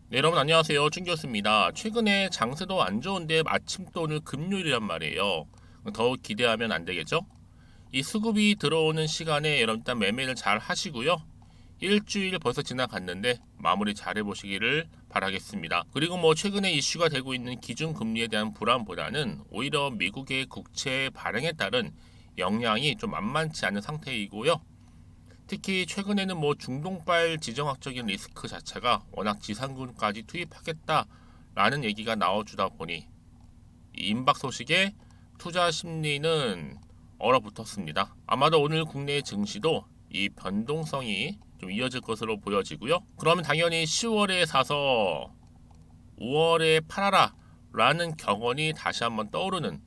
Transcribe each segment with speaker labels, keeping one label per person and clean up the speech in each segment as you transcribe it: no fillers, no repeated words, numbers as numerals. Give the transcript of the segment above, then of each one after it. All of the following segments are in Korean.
Speaker 1: 네, 여러분 안녕하세요. 춘교수입니다. 최근에 장세도 안 좋은데 마침 또 오늘 금요일이란 말이에요. 더욱 기대하면 안 되겠죠? 이 수급이 들어오는 시간에 여러분 일단 매매를 잘 하시고요. 일주일 벌써 지나갔는데 마무리 잘 해보시기를 바라겠습니다. 그리고 뭐 최근에 이슈가 되고 있는 기준금리에 대한 불안보다는 오히려 미국의 국채 발행에 따른 영향이 좀 만만치 않은 상태이고요. 특히 최근에는 뭐 중동발 지정학적인 리스크 자체가 워낙 지상군까지 투입하겠다라는 얘기가 나와주다 보니 이 임박 소식에 투자 심리는 얼어붙었습니다. 아마도 오늘 국내 증시도 이 변동성이 좀 이어질 것으로 보여지고요. 그러면 당연히 10월에 사서 5월에 팔아라 라는 격언이 다시 한번 떠오르는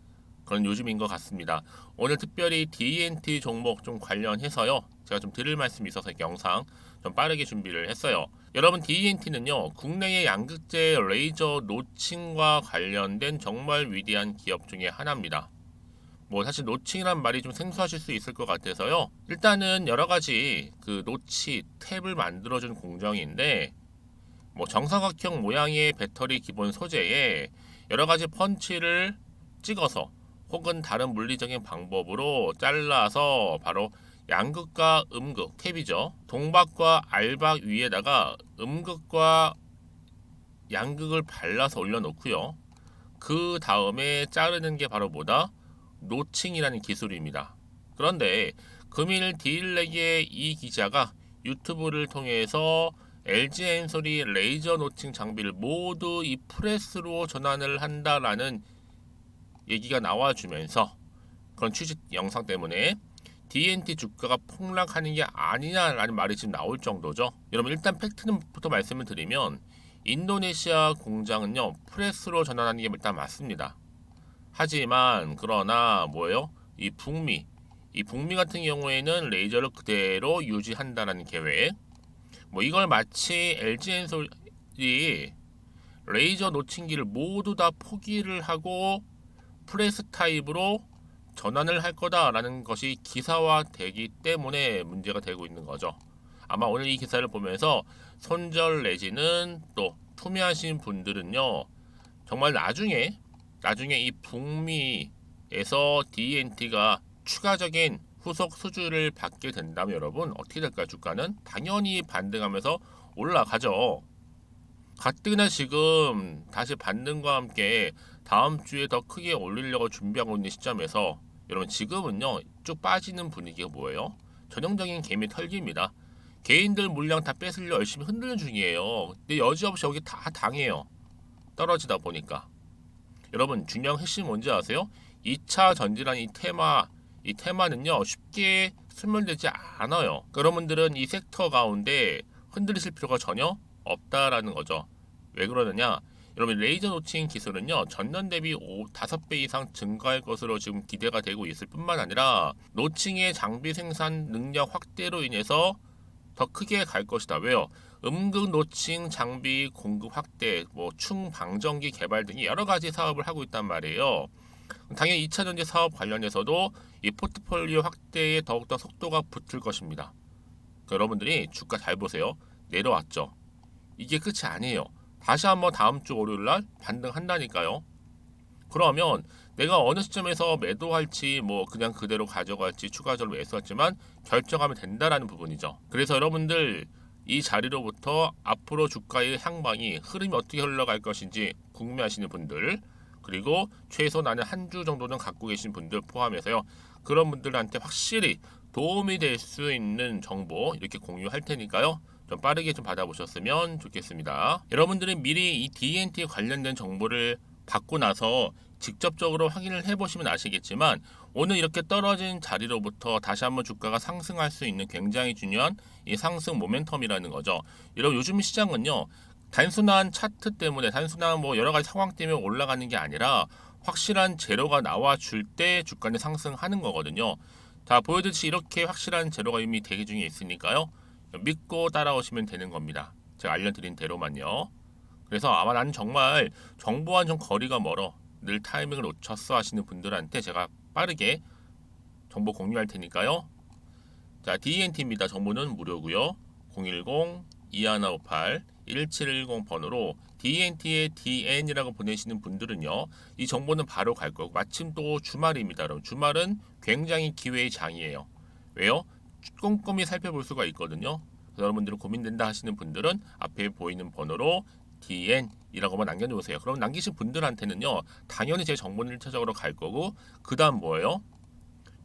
Speaker 1: 그런 요즘인 것 같습니다. 오늘 특별히 D&T 종목 좀 관련해서요. 제가 좀 드릴 말씀이 있어서 영상 좀 빠르게 준비를 했어요. 여러분 D&T는요. 국내의 양극재 레이저 노칭과 관련된 정말 위대한 기업 중에 하나입니다. 뭐 사실 노칭이란 말이 좀 생소하실 수 있을 것 같아서요. 일단은 여러 가지 그 노치 탭을 만들어준 공정인데 뭐 정사각형 모양의 배터리 기본 소재에 여러 가지 펀치를 찍어서 혹은 다른 물리적인 방법으로 잘라서 바로 양극과 음극 탭이죠. 동박과 알박 위에다가 음극과 양극을 발라서 올려놓고요. 그 다음에 자르는 게 바로 뭐다? 노칭이라는 기술입니다. 그런데 금일 디일렉의 이 기자가 유튜브를 통해서 LG 엔솔이 레이저 노칭 장비를 모두 이 프레스로 전환을 한다라는 얘기가 나와주면서 그런 취직 영상 때문에 D&T 주가가 폭락하는 게 아니냐라는 말이 지금 나올 정도죠. 여러분 일단 팩트부터 말씀을 드리면 인도네시아 공장은요 프레스로 전환하는 게 일단 맞습니다. 하지만 그러나 뭐예요? 이 북미 같은 경우에는 레이저를 그대로 유지한다는 계획. 뭐 이걸 마치 LG엔솔이 레이저 노칭기를 모두 다 포기를 하고 프레스 타입으로 전환을 할 거다라는 것이 기사화되기 때문에 문제가 되고 있는 거죠. 아마 오늘 이 기사를 보면서 손절 내지는 또 투매하신 분들은요 정말 나중에 이 북미에서 D&T가 추가적인 후속 수주를 받게 된다면 여러분 어떻게 될까요? 주가는 당연히 반등하면서 올라가죠. 가뜩이나 지금 다시 반등과 함께 다음 주에 더 크게 올리려고 준비하고 있는 시점에서 여러분 지금은요 쭉 빠지는 분위기가 뭐예요? 전형적인 개미 털기입니다. 개인들 물량 다 뺏으려 열심히 흔드는 중이에요. 근데 여지없이 여기 다 당해요. 떨어지다 보니까. 여러분 중요한 핵심 뭔지 아세요? 2차 전지란 이 테마는요 쉽게 소멸되지 않아요. 여러분들은 이 섹터 가운데 흔들리실 필요가 전혀 없다라는 거죠. 왜 그러느냐? 여러분 레이저 노칭 기술은요 전년 대비 5배 이상 증가할 것으로 지금 기대가 되고 있을 뿐만 아니라 노칭의 장비 생산 능력 확대로 인해서 더 크게 갈 것이다. 왜요? 음극 노칭 장비 공급 확대, 뭐 충방전기 개발 등이 여러 가지 사업을 하고 있단 말이에요. 당연히 2차 전지 사업 관련해서도 이 포트폴리오 확대에 더욱더 속도가 붙을 것입니다. 여러분들이 주가 잘 보세요. 내려왔죠. 이게 끝이 아니에요. 다시 한번 다음 주 월요일 날 반등한다니까요. 그러면 내가 어느 시점에서 매도할지 뭐 그냥 그대로 가져갈지 추가적으로 매수할지만 결정하면 된다라는 부분이죠. 그래서 여러분들 이 자리로부터 앞으로 주가의 향방이 흐름이 어떻게 흘러갈 것인지 궁금해하시는 분들 그리고 최소 나는 한 주 정도는 갖고 계신 분들 포함해서요. 그런 분들한테 확실히 도움이 될 수 있는 정보 이렇게 공유할 테니까요. 좀 빠르게 좀 받아보셨으면 좋겠습니다. 여러분들이 미리 이 D&T 관련된 정보를 받고 나서 직접적으로 확인을 해보시면 아시겠지만 오늘 이렇게 떨어진 자리로부터 다시 한번 주가가 상승할 수 있는 굉장히 중요한 이 상승 모멘텀이라는 거죠. 여러분 요즘 시장은요 단순한 차트 때문에 단순한 뭐 여러 가지 상황 때문에 올라가는 게 아니라 확실한 재료가 나와 줄 때 주가는 상승하는 거거든요. 자 보여드리듯이 이렇게 확실한 재료가 이미 대기 중에 있으니까요. 믿고 따라오시면 되는 겁니다. 제가 알려드린 대로만요. 그래서 아마 나는 정말 정보와는 좀 거리가 멀어. 늘 타이밍을 놓쳤어 하시는 분들한테 제가 빠르게 정보 공유할 테니까요. 자, D&T입니다. 정보는 무료고요. 010-2158 1710 번호로 DNT에 DN이라고 보내시는 분들은요, 이 정보는 바로 갈 거고, 마침 또 주말입니다. 여러분, 주말은 굉장히 기회의 장이에요. 왜요? 꼼꼼히 살펴볼 수가 있거든요. 그래서 여러분들은 고민된다 하시는 분들은 앞에 보이는 번호로 DN이라고만 남겨놓으세요. 그럼 남기신 분들한테는요, 당연히 제 정보는 1차적으로 갈 거고, 그 다음 뭐예요?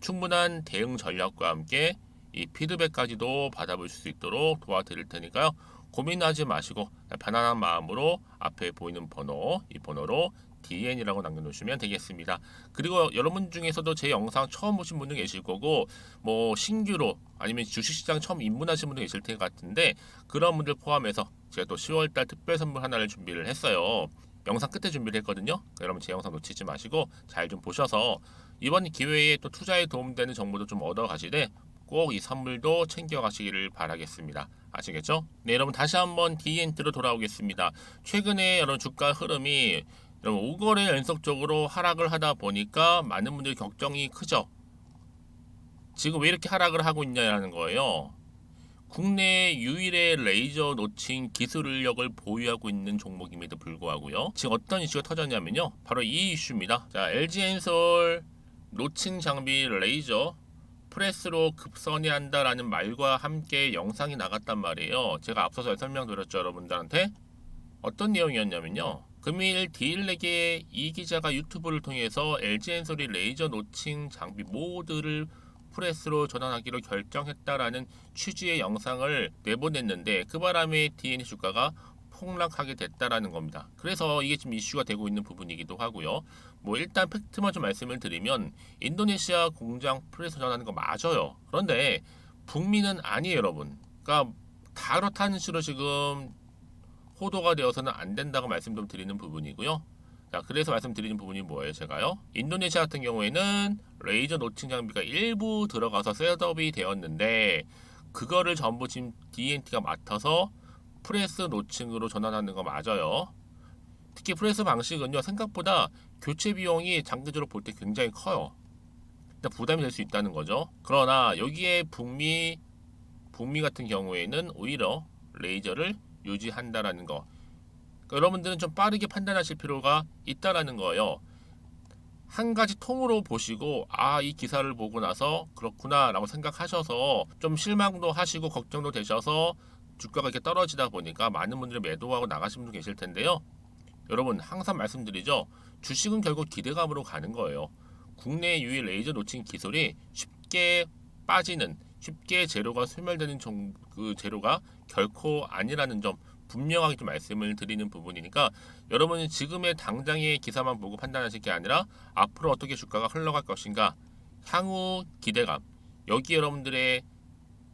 Speaker 1: 충분한 대응 전략과 함께 이 피드백까지도 받아볼 수 있도록 도와드릴 테니까요. 고민하지 마시고 편안한 마음으로 앞에 보이는 번호, 이 번호로 DN이라고 남겨놓으시면 되겠습니다. 그리고 여러분 중에서도 제 영상 처음 보신 분도 계실 거고, 뭐 신규로 아니면 주식시장 처음 입문하신 분도 계실 것 같은데, 그런 분들 포함해서 제가 또 10월달 특별 선물 하나를 준비를 했어요. 영상 끝에 준비를 했거든요. 여러분 제 영상 놓치지 마시고 잘 좀 보셔서 이번 기회에 또 투자에 도움되는 정보도 좀 얻어 가시되 꼭 이 선물도 챙겨 가시기를 바라겠습니다. 아시겠죠? 네, 여러분 다시 한번 DNT로 돌아오겠습니다. 최근에 여러분 주가 흐름이 여러분 5거래 연속적으로 하락을 하다 보니까 많은 분들이 걱정이 크죠. 지금 왜 이렇게 하락을 하고 있냐는 거예요. 국내 유일의 레이저 노칭 기술력을 보유하고 있는 종목임에도 불구하고요. 지금 어떤 이슈가 터졌냐면요. 바로 이 이슈입니다. 자, LG엔솔 노칭 장비 레이저 프레스로 급선회한다라는 말과 함께 영상이 나갔단 말이에요. 제가 앞서서 설명드렸죠, 여러분들한테. 어떤 내용이었냐면요. 금일 디일렉의 이 기자가 유튜브를 통해서 LG엔솔이 레이저 노칭 장비 모드를 프레스로 전환하기로 결정했다라는 취지의 영상을 내보냈는데, 그 바람에 DN 주가가 폭락하게 됐다라는 겁니다. 그래서 이게 지금 이슈가 되고 있는 부분이기도 하고요. 뭐 일단 팩트만 좀 말씀을 드리면 인도네시아 공장 프레스 전환하는 거 맞아요. 그런데 북미는 아니에요, 여러분. 그러니까 다 그렇다는 식으로 지금 호도가 되어서는 안 된다고 말씀 좀 드리는 부분이고요. 자, 그래서 말씀드리는 부분이 뭐예요, 제가요? 인도네시아 같은 경우에는 레이저 노칭 장비가 일부 들어가서 셋업이 되었는데, 그거를 전부 지금 DNT가 맡아서 프레스 노칭으로 전환하는 거 맞아요. 특히 프레스 방식은요, 생각보다 교체 비용이 장기적으로 볼 때 굉장히 커요. 일단 부담이 될 수 있다는 거죠. 그러나 여기에 북미 같은 경우에는 오히려 레이저를 유지한다라는 거. 그러니까 여러분들은 좀 빠르게 판단하실 필요가 있다라는 거예요. 한 가지 통으로 보시고 이 기사를 보고 나서 그렇구나 라고 생각하셔서 좀 실망도 하시고 걱정도 되셔서 주가가 이렇게 떨어지다 보니까 많은 분들이 매도하고 나가신 분 계실 텐데요. 여러분 항상 말씀드리죠. 주식은 결국 기대감으로 가는 거예요. 국내 유일 레이저 노칭 기술이 쉽게 빠지는, 쉽게 재료가 소멸되는 그 재료가 결코 아니라는 점 분명하게 좀 말씀을 드리는 부분이니까, 여러분은 지금의 당장의 기사만 보고 판단하실 게 아니라 앞으로 어떻게 주가가 흘러갈 것인가, 향후 기대감, 여기 여러분들의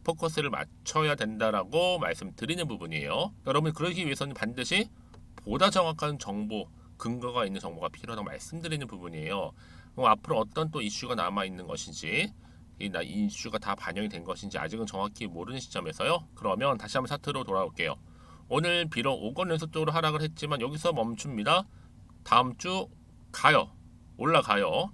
Speaker 1: 포커스를 맞춰야 된다라고 말씀드리는 부분이에요. 여러분 그러기 위해서는 반드시 보다 정확한 정보, 근거가 있는 정보가 필요하다고 말씀드리는 부분이에요. 그럼 앞으로 어떤 또 이슈가 남아 있는 것인지, 이 이슈가 다 반영이 된 것인지 아직은 정확히 모르는 시점에서요. 그러면 다시 한번 차트로 돌아올게요. 오늘 비록 5건 연속적으로 하락을 했지만 여기서 멈춥니다. 다음 주 가요. 올라가요.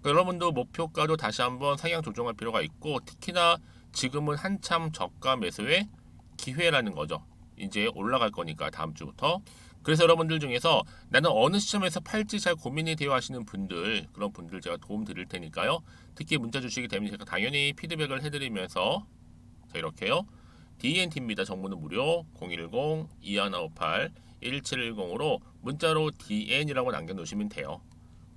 Speaker 1: 그러니까 여러분도 목표가도 다시 한번 상향 조정할 필요가 있고, 특히나 지금은 한참 저가 매수의 기회라는 거죠. 이제 올라갈 거니까 다음 주부터. 그래서 여러분들 중에서 나는 어느 시점에서 팔지 잘 고민이 되어 하시는 분들, 그런 분들 제가 도움 드릴 테니까요. 특히 문자 주시게 되면 제가 당연히 피드백을 해드리면서, 자 이렇게요. DNT입니다. 정보는 무료 010-2158-1710으로 문자로 DN이라고 남겨놓으시면 돼요.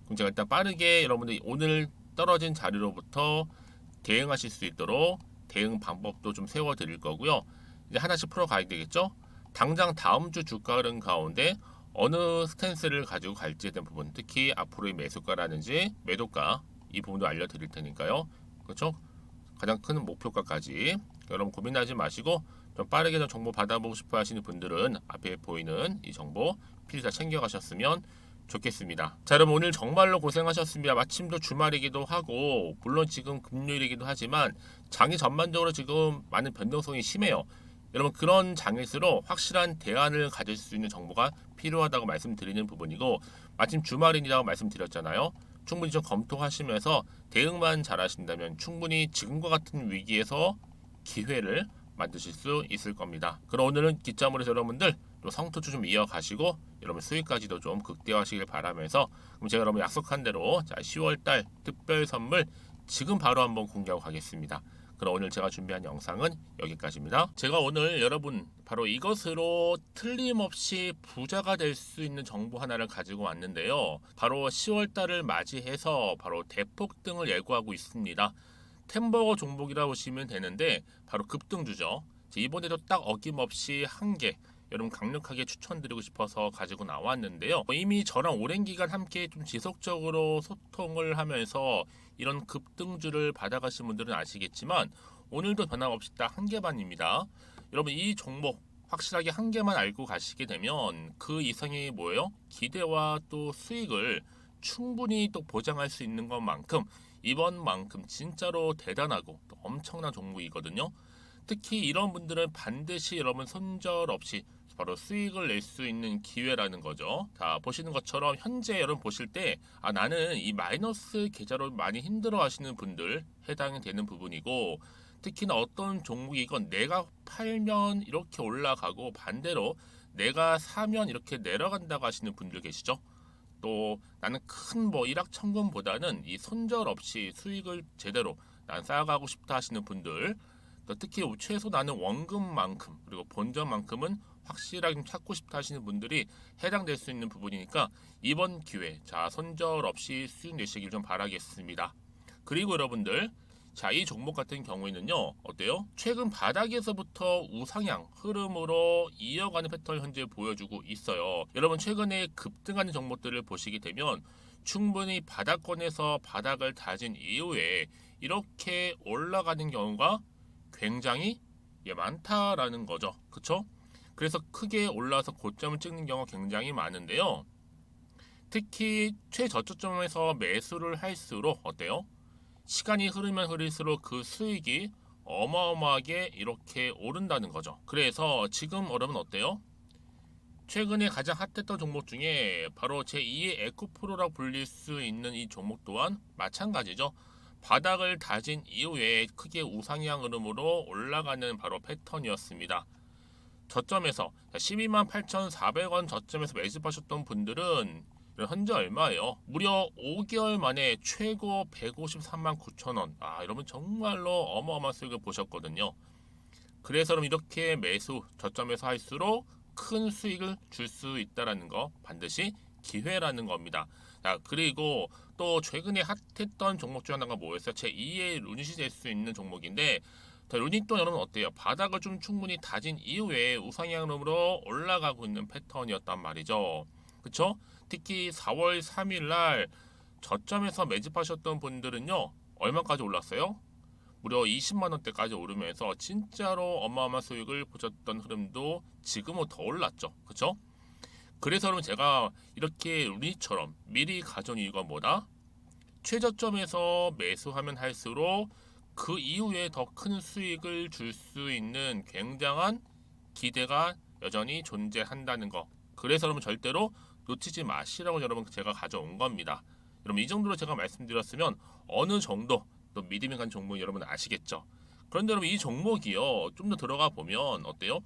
Speaker 1: 그럼 제가 일단 빠르게 여러분들이 오늘 떨어진 자료로부터 대응하실 수 있도록 대응 방법도 좀 세워드릴 거고요. 이제 하나씩 풀어가야 되겠죠? 당장 다음 주 주가 흐름 가운데 어느 스탠스를 가지고 갈지에 대한 부분, 특히 앞으로의 매수가라든지 매도가, 이 부분도 알려드릴 테니까요. 그렇죠? 가장 큰 목표가까지 여러분 고민하지 마시고 좀 빠르게 좀 정보 받아보고 싶어 하시는 분들은 앞에 보이는 이 정보 필히 다 챙겨가셨으면 좋겠습니다. 자, 여러분 오늘 정말로 고생하셨습니다. 마침도 주말이기도 하고, 물론 지금 금요일이기도 하지만 장이 전반적으로 지금 많은 변동성이 심해요. 여러분 그런 장일수록 확실한 대안을 가질 수 있는 정보가 필요하다고 말씀드리는 부분이고, 마침 주말이라고 말씀드렸잖아요. 충분히 좀 검토하시면서 대응만 잘 하신다면 충분히 지금과 같은 위기에서 기회를 만드실 수 있을 겁니다. 그럼 오늘은 기점으로 해서 여러분들 또 성투주 좀 이어가시고 여러분 수익까지도 좀 극대화하시길 바라면서, 그럼 제가 여러분 약속한 대로 10월달 특별 선물 지금 바로 한번 공개하고 가겠습니다. 그럼 오늘 제가 준비한 영상은 여기까지입니다. 제가 오늘 여러분 바로 이것으로 틀림없이 부자가 될 수 있는 정보 하나를 가지고 왔는데요. 바로 10월달을 맞이해서 바로 대폭등을 예고하고 있습니다. 템버거 종목이라 보시면 되는데 바로 급등주죠. 이번에도 딱 어김없이 한 개 여러분 강력하게 추천드리고 싶어서 가지고 나왔는데요. 이미 저랑 오랜 기간 함께 좀 지속적으로 소통을 하면서 이런 급등주를 받아가신 분들은 아시겠지만 오늘도 변함없이 딱 한 개만입니다. 여러분 이 종목 확실하게 한 개만 알고 가시게 되면 그 이상이 뭐예요? 기대와 또 수익을 충분히 또 보장할 수 있는 것만큼 이번만큼 진짜로 대단하고 또 엄청난 종목이거든요. 특히 이런 분들은 반드시 여러분 손절 없이 바로 수익을 낼 수 있는 기회라는 거죠. 자, 보시는 것처럼 현재 여러분 보실 때 나는 이 마이너스 계좌로 많이 힘들어 하시는 분들 해당이 되는 부분이고, 특히나 어떤 종목이건 내가 팔면 이렇게 올라가고 반대로 내가 사면 이렇게 내려간다고 하시는 분들 계시죠. 또 나는 큰 뭐 일확천금보다는 이 손절 없이 수익을 제대로 난 쌓아가고 싶다 하시는 분들, 또 특히 최소 나는 원금만큼 그리고 본전만큼은 확실하게 좀 찾고 싶다 하시는 분들이 해당될 수 있는 부분이니까 이번 기회 손절 없이 수익 내시길 좀 바라겠습니다. 그리고 여러분들 이 종목 같은 경우에는요 어때요? 최근 바닥에서부터 우상향 흐름으로 이어가는 패턴을 현재 보여주고 있어요. 여러분 최근에 급등하는 종목들을 보시게 되면 충분히 바닥권에서 바닥을 다진 이후에 이렇게 올라가는 경우가 굉장히 많다라는 거죠. 그쵸? 그래서 크게 올라서 고점을 찍는 경우가 굉장히 많은데요. 특히 최저점에서 매수를 할수록 어때요? 시간이 흐르면 흐를수록 그 수익이 어마어마하게 이렇게 오른다는 거죠. 그래서 지금 여러분 어때요? 최근에 가장 핫했던 종목 중에 바로 제2의 에코프로라고 불릴 수 있는 이 종목 또한 마찬가지죠. 바닥을 다진 이후에 크게 우상향 흐름으로 올라가는 바로 패턴이었습니다. 저점에서 128,400원 저점에서 매집하셨던 분들은 현재 얼마예요? 무려 5개월 만에 최고 153만 9천원. 여러분 정말로 어마어마한 수익을 보셨거든요. 그래서 여러분 이렇게 매수 저점에서 할수록 큰 수익을 줄 수 있다는 거 반드시 기회라는 겁니다. 그리고 또 최근에 핫했던 종목 중 하나가 뭐였어요? 제2의 루닛이 될 수 있는 종목인데, 루닛도 여러분 어때요? 바닥을 좀 충분히 다진 이후에 우상향으로 올라가고 있는 패턴이었단 말이죠. 그쵸? 특히 4월 3일 날 저점에서 매집하셨던 분들은요 얼마까지 올랐어요? 무려 20만 원대까지 오르면서 진짜로 어마어마한 수익을 보셨던 흐름도 지금은 더 올랐죠. 그쵸? 그래서 여러분 제가 이렇게 루닛처럼 미리 가져온 이유가 뭐다? 최저점에서 매수하면 할수록 그 이후에 더 큰 수익을 줄 수 있는 굉장한 기대가 여전히 존재한다는 거. 그래서 여러분 절대로 놓치지 마시라고 여러분 제가 가져온 겁니다. 여러분 이 정도로 제가 말씀드렸으면 어느 정도 또 믿음이 간 종목 여러분 아시겠죠? 그런데 여러분 이 종목이요 좀 더 들어가 보면 어때요?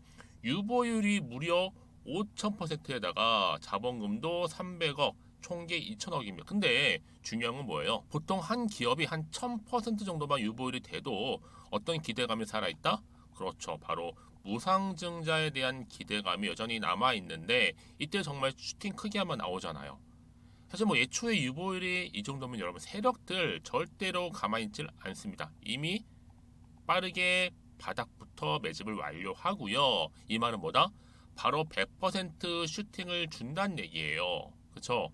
Speaker 1: 유보율이 무려 5000%에다가 자본금도 300억, 총계 2천억입니다. 근데 중요한 건 뭐예요? 보통 한 기업이 한 1000% 정도만 유보율이 돼도 어떤 기대감이 살아있다? 그렇죠. 바로 무상증자에 대한 기대감이 여전히 남아있는데 이때 정말 슈팅 크게 한번 나오잖아요. 사실 뭐 예초에 유보율이 이 정도면 여러분 세력들 절대로 가만히 있질 않습니다. 이미 빠르게 바닥부터 매집을 완료하고요. 이 말은 뭐다? 바로 100% 슈팅을 준다는 얘기예요. 그렇죠?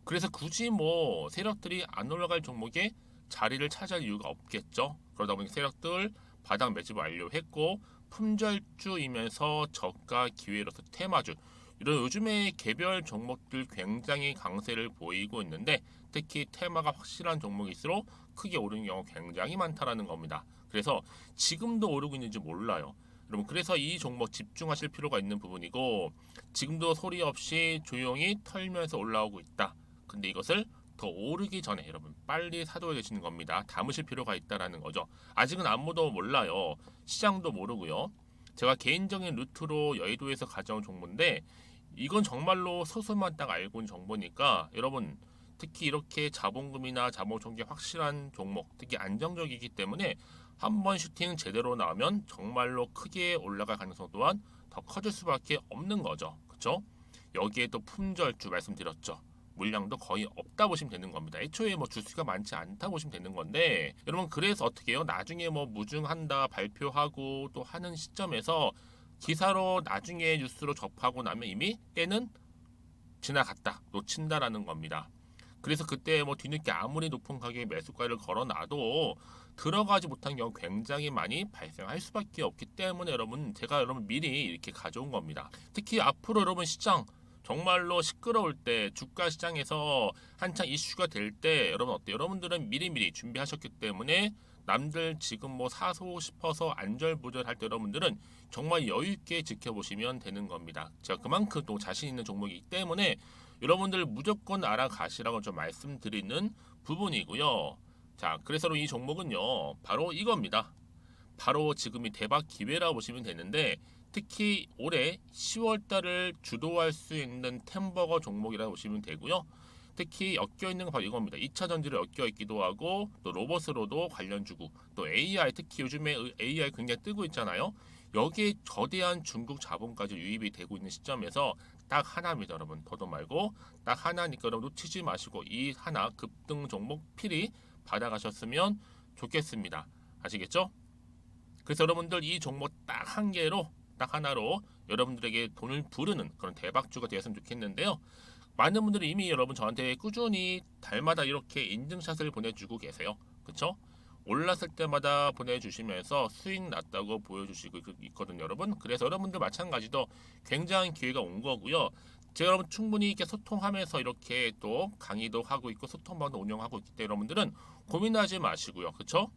Speaker 1: 그래서 굳이 뭐 세력들이 안 올라갈 종목에 자리를 차지할 이유가 없겠죠. 그러다 보니 세력들 바닥 매집 완료했고 품절주이면서 저가 기회로서 테마주 이런 요즘에 개별 종목들 굉장히 강세를 보이고 있는데 특히 테마가 확실한 종목일수록 크게 오르는 경우 굉장히 많다라는 겁니다. 그래서 지금도 오르고 있는지 몰라요. 여러분 그래서 이 종목 집중하실 필요가 있는 부분이고 지금도 소리 없이 조용히 털면서 올라오고 있다. 근데 이것을 더 오르기 전에 여러분 빨리 사둬야 되시는 겁니다. 담으실 필요가 있다라는 거죠. 아직은 아무도 몰라요. 시장도 모르고요. 제가 개인적인 루트로 여의도에서 가져온 정보인데 이건 정말로 소수만 딱 알고 있는 정보니까 여러분 특히 이렇게 자본금이나 자본총계 확실한 종목, 특히 안정적이기 때문에 한번 슈팅 제대로 나오면 정말로 크게 올라갈 가능성 또한 더 커질 수밖에 없는 거죠. 그렇죠? 여기에 또 품절주 말씀드렸죠. 물량도 거의 없다 보시면 되는 겁니다. 애초에 뭐 주수가 많지 않다 보시면 되는 건데 여러분 그래서 어떻게 해요? 나중에 뭐 무증한다 발표하고 또 하는 시점에서 기사로 나중에 뉴스로 접하고 나면 이미 때는 지나갔다 놓친다라는 겁니다. 그래서 그때 뭐 뒤늦게 아무리 높은 가격에 매수가를 걸어놔도 들어가지 못한 경우 굉장히 많이 발생할 수밖에 없기 때문에 여러분 제가 여러분 미리 이렇게 가져온 겁니다. 특히 앞으로 여러분 시장 정말로 시끄러울 때 주가 시장에서 한창 이슈가 될 때 여러분 어때요? 여러분들은 미리미리 준비하셨기 때문에 남들 지금 뭐 사고 싶어서 안절부절할 때 여러분들은 정말 여유 있게 지켜보시면 되는 겁니다. 제가 그만큼 또 자신 있는 종목이기 때문에 여러분들 무조건 알아가시라고 좀 말씀드리는 부분이고요. 자, 그래서 이 종목은요, 바로 이겁니다. 바로 지금이 대박 기회라고 보시면 되는데 특히 올해 10월 달을 주도할 수 있는 템버거 종목이라고 보시면 되고요. 특히 엮여 있는 건 바로 이겁니다. 2차 전지를 엮여 있기도 하고 또 로봇으로도 관련 주고 또 AI 특히 요즘에 AI 굉장히 뜨고 있잖아요. 여기에 거대한 중국 자본까지 유입이 되고 있는 시점에서 딱 하나입니다, 여러분. 더도 말고 딱 하나니까 여러분 놓치지 마시고 이 하나 급등 종목 필히 받아가셨으면 좋겠습니다. 아시겠죠? 그래서 여러분들 이 종목 딱 한 개로 딱 하나로 여러분들에게 돈을 부르는 그런 대박주가 되었으면 좋겠는데요. 많은 분들이 이미 여러분 저한테 꾸준히 달마다 이렇게 인증샷을 보내주고 계세요. 그쵸? 올랐을 때마다 보내주시면서 수익 났다고 보여주시고 있거든요, 여러분. 그래서 여러분들 마찬가지도 굉장한 기회가 온 거고요. 제가 여러분 충분히 이렇게 소통하면서 이렇게 또 강의도 하고 있고 소통방도 운영하고 있기 때문에 여러분들은 고민하지 마시고요. 그쵸?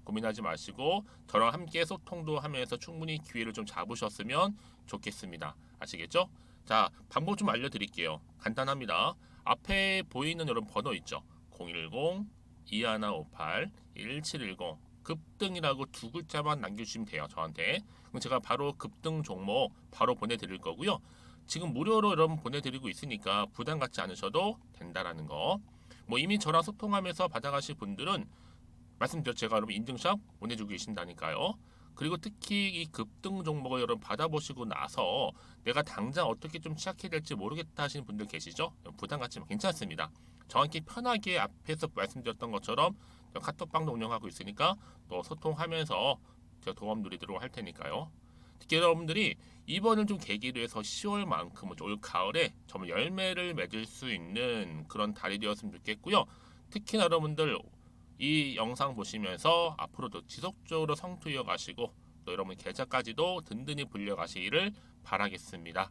Speaker 1: 고민하지 마시고 저랑 함께 소통도 하면서 충분히 기회를 좀 잡으셨으면 좋겠습니다. 아시겠죠? 자, 방법 좀 알려드릴게요. 간단합니다. 앞에 보이는 여러분 번호 있죠? 010-2158-1710 급등이라고 두 글자만 남겨주시면 돼요. 저한테. 그럼 제가 바로 급등 종목 바로 보내드릴 거고요. 지금 무료로 여러분 보내드리고 있으니까 부담 갖지 않으셔도 된다라는 거. 뭐 이미 저랑 소통하면서 받아가실 분들은 말씀드렸죠. 제가 여러분 인증샷 보내주고 계신다니까요. 그리고 특히 이 급등 종목을 여러분 받아보시고 나서 내가 당장 어떻게 좀 시작해야 될지 모르겠다 하시는 분들 계시죠? 부담 갖지만 괜찮습니다. 정확히 편하게 앞에서 말씀드렸던 것처럼 카톡방도 운영하고 있으니까 또 소통하면서 제가 도움 드리도록 할 테니까요. 특히 여러분들이 이번을 좀 계기로 해서 10월만큼은 올 가을에 정말 열매를 맺을 수 있는 그런 달이 되었으면 좋겠고요. 특히나 여러분들 이 영상 보시면서 앞으로도 지속적으로 성투 이어가시고 또 여러분 계좌까지도 든든히 불려가시기를 바라겠습니다.